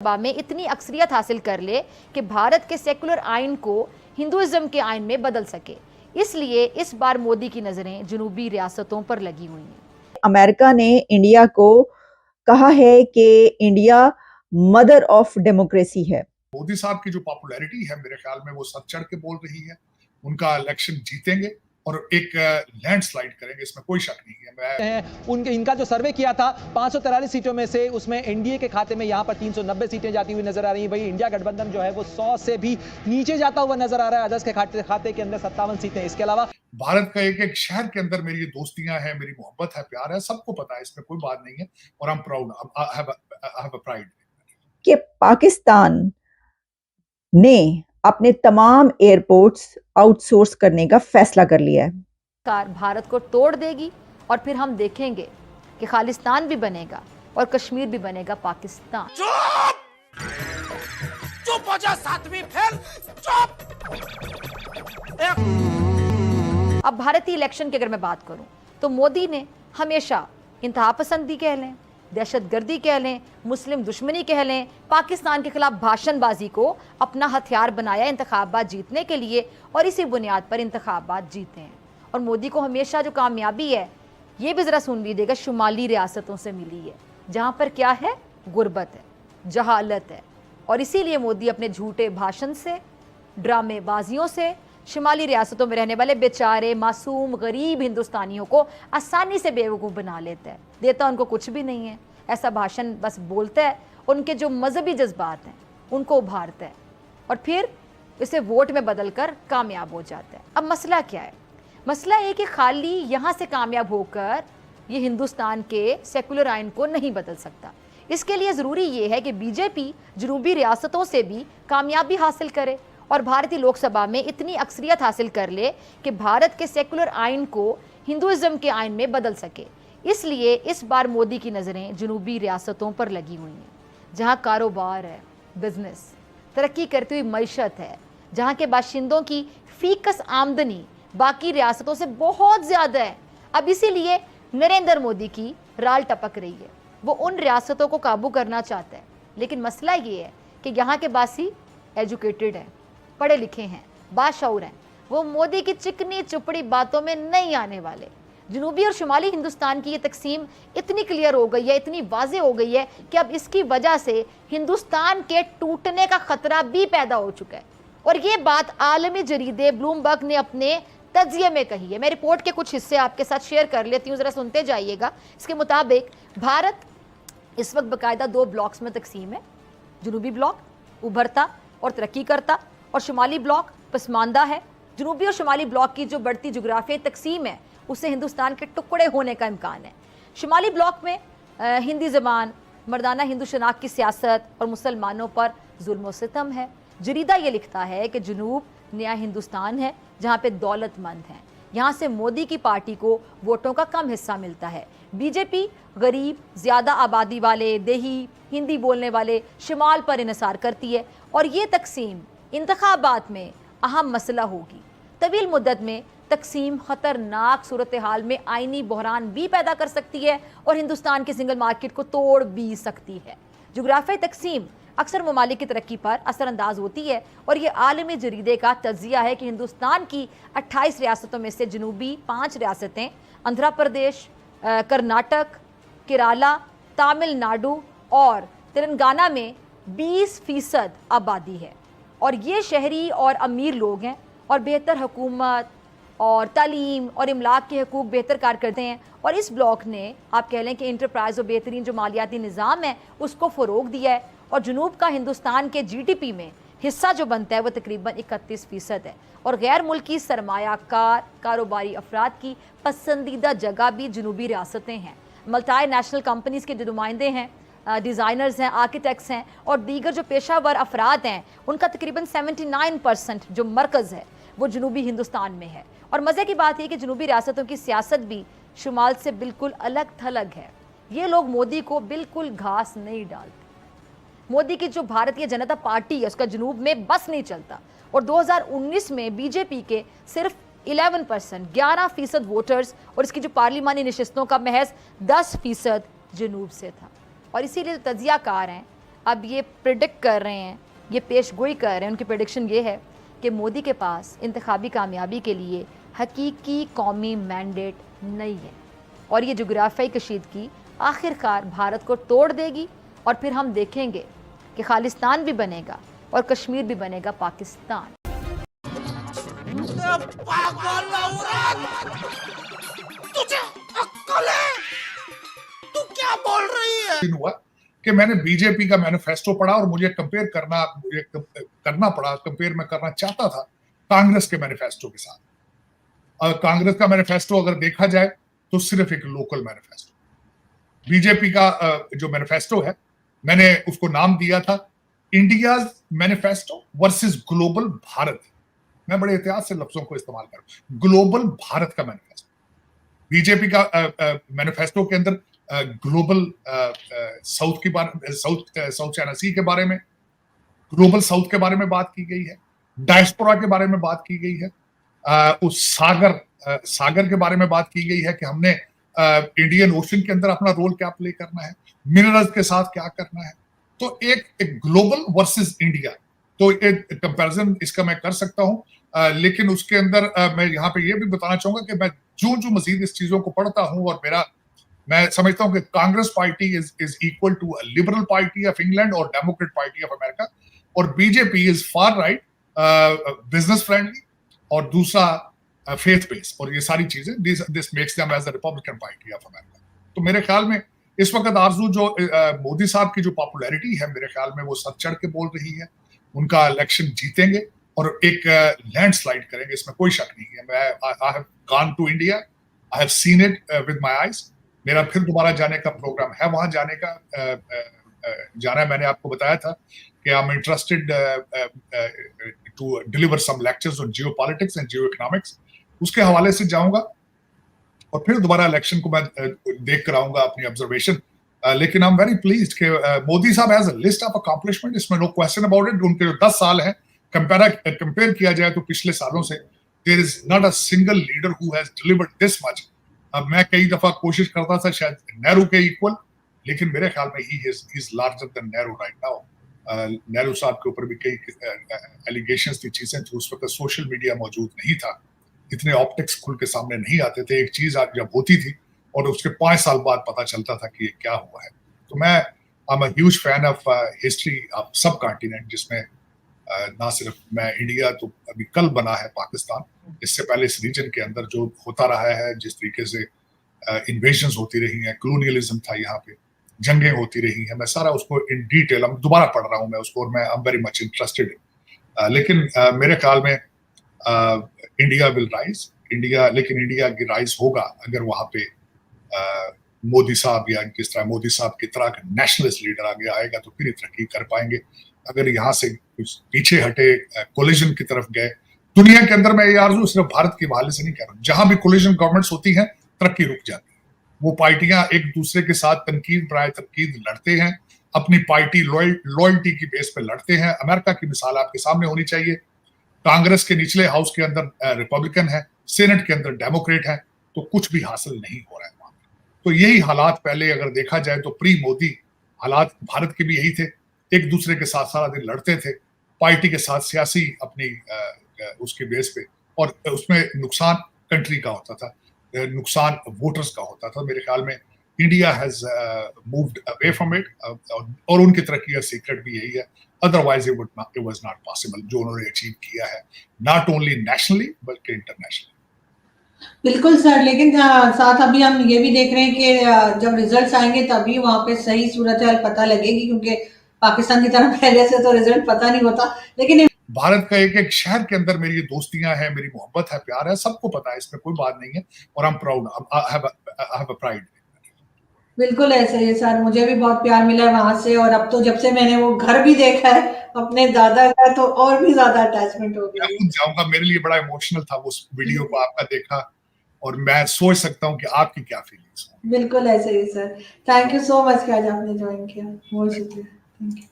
सभा में इतनी अक्सरियत हासिल कर ले कि भारत के सेकुलर आइन को हिंदुइज्म के आइन में बदल सके। इसलिए इस बार मोदी की नजरें जुनूबी रियासतों पर लगी हुई हैं। अमेरिका ने इंडिया को कहा है कि इंडिया मदर ऑफ डेमोक्रेसी है। मोदी साहब की जो पॉपुलैरिटी है मेरे ख्याल में वो सब चढ़ के बोल रही है। उनका इलेक्शन जीतेंगे और एक लैंडस्लाइड करेंगे, इसमें कोई शक नहीं है। इनका जो सर्वे किया था 543 सीटों में से उसमें एनडीए के खाते में यहां पर 390 सीटें जाती हुई नजर आ रही हैं। भाई इंडिया गठबंधन जो है वो 100 से भी नीचे जाता हुआ नजर आ रहा है। अदर्स के खाते के अंदर 57 सीटें। इसके अलावा भारत का एक एक शहर के अंदर मेरी दोस्तियां हैं, मेरी मोहब्बत है, प्यार है, सबको पता है, इसमें कोई बात नहीं है। और I am proud, I have a pride कि पाकिस्तान ने अपने तमाम एयरपोर्ट्स आउटसोर्स करने का फैसला कर लिया है। सरकार भारत को तोड़ देगी और फिर हम देखेंगे कि खालिस्तान भी बनेगा और कश्मीर भी बनेगा पाकिस्तान। चुप हो जा सातवीं फेल, चुप। अब भारतीय इलेक्शन की अगर मैं बात करूं तो मोदी ने हमेशा इंतहा पसंदी कह लें, दहशतगर्दी कह लें, मुस्लिम दुश्मनी कह लें, पाकिस्तान के खिलाफ भाषणबाजी को अपना हथियार बनाया इंतखाबात जीतने के लिए और इसी बुनियाद पर इंतखाबात जीते हैं। और मोदी को हमेशा जो कामयाबी है ये भी ज़रा सुन लीजिएगा, शुमाली रियासतों से मिली है जहाँ पर क्या है, गुर्बत है, जहालत है। और इसीलिए मोदी अपने झूठे भाषण से, ड्रामेबाजियों से शुमाली रियासतों में रहने वाले बेचारे मासूम गरीब हिंदुस्तानियों को आसानी से बेवकूफ़ बना लेता है। देता उनको कुछ भी नहीं है, ऐसा भाषण बस बोलता है, उनके जो मजहबी जज्बात हैं उनको उभारता है और फिर इसे वोट में बदलकर कामयाब हो जाता है। अब मसला क्या है? मसला ये कि खाली यहाँ से कामयाब होकर ये हिंदुस्तान के सेकुलर आइन को नहीं बदल सकता। इसके लिए ज़रूरी ये है कि बीजेपी जुनूबी रियासतों से भी कामयाबी हासिल करे और भारतीय लोकसभा में इतनी अक्सरियत हासिल कर ले कि भारत के सेकुलर आइन को हिंदुइज्म के आइन में बदल सके। इसलिए इस बार मोदी की नज़रें जुनूबी रियासतों पर लगी हुई हैं जहाँ कारोबार है, बिजनेस, तरक्की करती हुई मईशत है, जहाँ के बाशिंदों की फीकस आमदनी बाकी रियासतों से बहुत ज़्यादा है। अब इसीलिए नरेंद्र मोदी की राल टपक रही है, वो उन रियासतों को काबू करना चाहता है। लेकिन मसला ये है कि यहाँ के बासी एजुकेटेड हैं, पढ़े लिखे हैं, बाशऊर हैं, वो मोदी की चिकनी चुपड़ी बातों में नहीं आने वाले। जनूबी और शुमाली हिंदुस्तान की ये तकसीम इतनी क्लियर हो गई है, इतनी वाज़ेह हो गई है कि अब इसकी वजह से हिंदुस्तान के टूटने का खतरा भी पैदा हो चुका है। और ये बात आलमी जरीदे ब्लूमबर्ग ने अपने तज्जिये में कही है। मैं रिपोर्ट के कुछ हिस्से आपके साथ शेयर कर लेती हूँ, ज़रा सुनते जाइएगा। इसके मुताबिक भारत इस वक्त बाकायदा 2 ब्लॉक्स में तकसीम है। जनूबी ब्लॉक उभरता और तरक्की करता और शुमाली ब्लॉक पसमानदा है। जनूबी और शुमाली ब्लॉक की जो बढ़ती जुग्राफियाई तकसीम है उससे हिंदुस्तान के टुकड़े होने का इम्कान है। शुमाली ब्लॉक में हिंदी ज़बान, मर्दाना हिंदू शनाख्त की सियासत और मुसलमानों पर जुल्म व सितम है। जरीदा ये लिखता है कि जनूब नया हिंदुस्तान है जहाँ पे दौलतमंद हैं, यहाँ से मोदी की पार्टी को वोटों का कम हिस्सा मिलता है। बीजेपी गरीब, ज़्यादा आबादी वाले, देही, हिंदी बोलने वाले शुमाल पर इन्हिसार करती है और ये तकसीम इंतखाबात में अहम मसला होगी। तवील मुद्दत में तकसीम ख़तरनाक सूरत हाल में आइनी बहरान भी पैदा कर सकती है और हिंदुस्तान की सिंगल मार्केट को तोड़ भी सकती है। जोग्राफियाई तकसीम अक्सर ममालिक की तरक्की पर असरअंदाज होती है और ये आलमी जरीदे का तज्जिया है कि हिंदुस्तान की 28 रियासतों में से जनूबी 5 रियासतें आंध्र प्रदेश, कर्नाटक, केरला, तमिलनाडु और तेलंगाना में 20% आबादी है और ये शहरी और अमीर लोग हैं और बेहतर हुकूमत और तालीम और इमलाक के हकूक़ बेहतर कार करते हैं। और इस ब्लॉक ने आप कह लें कि इंटरप्राइज और बेहतरीन जो मालियाती निज़ाम है उसको फ़रोग दिया है और जुनूब का हिंदुस्तान के GDP में हिस्सा जो बनता है वो तकरीबन 31% है। और गैर मुल्की सरमायाकार कारोबारी अफराद की पसंदीदा जगह भी जनूबी रियासतें हैं। मल्टी नेशनल कंपनीज़ के जो नुमाइंदे हैं, डिज़ाइनर्स हैं, आर्किटेक्ट्स हैं और दीगर जो पेशावर अफराद हैं उनका तकरीबन 79% जो मरकज़ है वो जनूबी हिंदुस्तान में है। और मज़े की बात यह कि जनूबी रियासतों की सियासत भी शुमाल से बिल्कुल अलग थलग है। ये लोग मोदी को बिल्कुल घास नहीं डालते। मोदी की जो भारतीय जनता पार्टी है उसका जनूब में बस नहीं चलता और 2019 में बीजेपी के सिर्फ 11% वोटर्स और इसकी जो पार्लिमानी नशिस्तों का महज 10% जनूब से था। और इसीलिए तजियाकार हैं अब ये प्रिडिक्ट कर रहे हैं, ये पेशगोई कर रहे हैं, उनकी प्रेडिक्शन ये है कि मोदी के पास इंतखाबी कामयाबी के लिए हकीकी कौमी मैंडेट नहीं है और ये जोग्राफियाई कशीदगी आखिरकार भारत को तोड़ देगी और फिर हम देखेंगे कि खालिस्तान भी बनेगा और कश्मीर भी बनेगा पाकिस्तान। पागल औरत, तुझे अक्ल है? तू क्या बोल रही है? हुआ कि मैंने बीजेपी का मैनिफेस्टो पढ़ा और मुझे कंपेयर करना पड़ा, कंपेयर मैं करना चाहता था कांग्रेस के मैनिफेस्टो के साथ। कांग्रेस का मैनिफेस्टो अगर देखा जाए तो सिर्फ एक लोकल मैनिफेस्टो, बीजेपी का जो मैनिफेस्टो है मैंने उसको नाम दिया था India manifesto versus global Bharat. मैं बड़े एहतियात से लफ्जों को इस्तेमाल करूं, ग्लोबल भारत का मैनिफेस्टो। बीजेपी का मैनिफेस्टो के अंदर ग्लोबल साउथ चाइना सी के बारे में, ग्लोबल साउथ के बारे में बात की गई है, डायस्पोरा के बारे में बात की गई है, उस सागर के बारे में बात की गई है कि हमने इंडियन ओशन के अंदर अपना रोल क्या प्ले करना है, मिनरल्स के साथ क्या करना है। तो एक ग्लोबल वर्सेस इंडिया, तो एक कंपैरिजन इसका मैं कर सकता हूं, लेकिन उसके अंदर मैं यहाँ पे ये भी बताना चाहूंगा कि मैं जो मजीद इस चीजों को पढ़ता हूं और मैं समझता हूं कि Congress party is equal to a Liberal Party of England और डेमोक्रेट पार्टी ऑफ अमेरिका, और BJP is far right, business friendly, और दूसरा फेथ बेस्ड, और ये सारी चीजें this makes them as the Republican Party of America. तो मेरे ख्याल में इस वक्त आरजू जो मोदी साहब की जो पॉपुलैरिटी है, मेरे ख्याल में वो सर चढ़ के बोल रही है, उनका इलेक्शन जीतेंगे और एक लैंडस्लाइड करेंगे, इसमें कोई शक नहीं है। मैं I have gone to India, I have seen it with my eyes. मेरा फिर दोबारा जाने का प्रोग्राम है, वहां जाने का जाना है। मैंने आपको बताया था कि I am interested to deliver some lectures on geopolitics and geoeconomics, उसके हवाले से जाऊंगा और फिर दोबारा इलेक्शन को मैं देख कर आऊंगा अपनी ऑब्जर्वेशन। लेकिन आई एम वेरी प्लीज्ड कि मोदी साहब has a list of accomplishment, इसमें नो क्वेश्चन अबाउट इट। उनके जो 10 साल हैं कंपेयर किया जाए तो पिछले सालों से, there is not a single leader who has delivered this much. अब मैं कई दफा कोशिश करता था शायद नेहरू के इक्वल, लेकिन मेरे ख्याल में he is larger than Nehru right now. Nehru साहब के ऊपर भी कई एलिगेशंस थी, चीजें थी, उस वक्त सोशल मीडिया मौजूद नहीं था, इतने ऑप्टिक्स खुल के सामने नहीं आते थे। एक चीज जब होती थी और उसके 5 साल बाद पता चलता था कि ये क्या हुआ है। तो मैं I am a huge fan of history of सब कॉन्टिनेंट, जिसमें ना सिर्फ मैं इंडिया, तो अभी कल बना है पाकिस्तान, इससे पहले इस रीजन के अंदर जो होता रहा है, जिस तरीके से इन्वेजन्स होती रही हैं, कॉलोनियलिज्म था, यहाँ पे जंगें होती रही हैं, मैं सारा उसको इन डिटेल अब दोबारा पढ़ रहा हूँ मैं उसको, और मैं I am very much interested. लेकिन मेरे ख्याल में इंडिया विल राइज, लेकिन इंडिया की राइज होगा अगर वहां पे मोदी साहब या किस तरह मोदी साहब की तरह का नेशनलिस्ट लीडर आगे आएगा तो फिर ही तरक्की कर पाएंगे। अगर यहाँ से कुछ पीछे हटे, कोलिजन की तरफ गए, दुनिया के अंदर मैं ये आरज़ू सिर्फ भारत के हवाले से नहीं कह रहा हूँ, जहां भी कोलिजन गवर्नमेंट्स होती हैं तरक्की रुक जाती है। वो पार्टियां एक दूसरे के साथ तनकीद बराए तनकीद लड़ते हैं, अपनी पार्टी लॉयल्टी की बेस पे लड़ते हैं। अमेरिका की मिसाल आपके सामने होनी चाहिए, कांग्रेस के निचले हाउस के अंदर रिपब्लिकन है, सेनेट के अंदर डेमोक्रेट है, तो कुछ भी हासिल नहीं हो रहा है वहां। तो यही हालात पहले अगर देखा जाए तो प्री मोदी हालात भारत के भी यही थे, एक दूसरे के साथ सारा दिन लड़ते थे, पार्टी के साथ सियासी अपनी उसके बेस पे, और उसमें नुकसान कंट्री का होता था, नुकसान वोटर्स का होता था। मेरे ख्याल में India has moved away from it, और उनकी तरक्की का सीक्रेट भी यही है, otherwise it was not possible जो उन्होंने अचीव किया है, नॉट ओनली नेशनली बल्कि इंटरनेशनली। बिल्कुल सर, लेकिन साथ अभी हम ये भी देख रहे हैं कि जब रिजल्ट्स आएंगे तभी वहां पे सही सूरत हाल पता लगेगी, क्योंकि पाकिस्तान की तरफ पहले से तो रिजल्ट पता नहीं होता। लेकिन भारत का एक एक शहर के अंदर मेरी दोस्तियां हैं, मेरी मोहब्बत है, प्यार है, सबको पता है, इसमें कोई बात नहीं है, और I am proud, I have a pride. बिल्कुल ऐसे ही सर, मुझे भी बहुत प्यार मिला है वहां से, और अब तो जब से मैंने वो घर भी देखा है अपने दादा का तो और भी ज्यादा अटैचमेंट हो गया। मैं जाऊंगा, मेरे लिए बड़ा इमोशनल था वो वीडियो को आपका देखा, और मैं सोच सकता हूँ कि आपकी क्या फीलिंग्स हैं। बिल्कुल ऐसे ही sir, thank you so much कि आज आपने ज्वाइन किया, बहुत शुक्रिया, थैंक यू।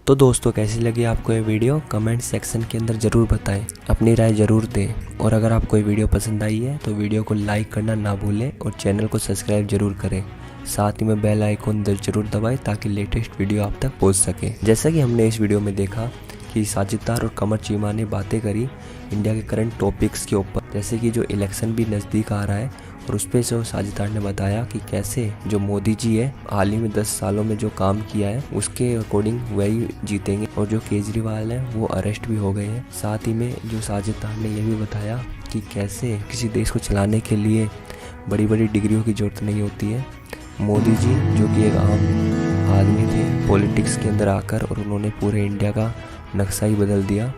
तो दोस्तों कैसी लगी आपको ये वीडियो, कमेंट सेक्शन के अंदर ज़रूर बताएं, अपनी राय ज़रूर दें, और अगर आपको ये वीडियो पसंद आई है तो वीडियो को लाइक करना ना भूलें और चैनल को सब्सक्राइब ज़रूर करें साथ ही में बेल आइकन जरूर दबाएं ताकि लेटेस्ट वीडियो आप तक पहुंच सके। जैसा कि हमने इस वीडियो में देखा कि साजिदार और कमर चीमा ने बातें करी इंडिया के करंट टॉपिक्स के ऊपर, जैसे कि जो इलेक्शन भी नज़दीक आ रहा है और उस पर जो साजिदार ने बताया कि कैसे जो मोदी जी है हाल ही में 10 सालों में जो काम किया है उसके अकॉर्डिंग वही जीतेंगे, और जो केजरीवाल है वो अरेस्ट भी हो गए हैं। साथ ही में जो साजिदार ने यह भी बताया कि कैसे किसी देश को चलाने के लिए बड़ी बड़ी डिग्रियों की ज़रूरत नहीं होती है। मोदी जी जो कि एक आम आदमी थे, पॉलिटिक्स के अंदर आकर और उन्होंने पूरे इंडिया का नक्शा ही बदल दिया।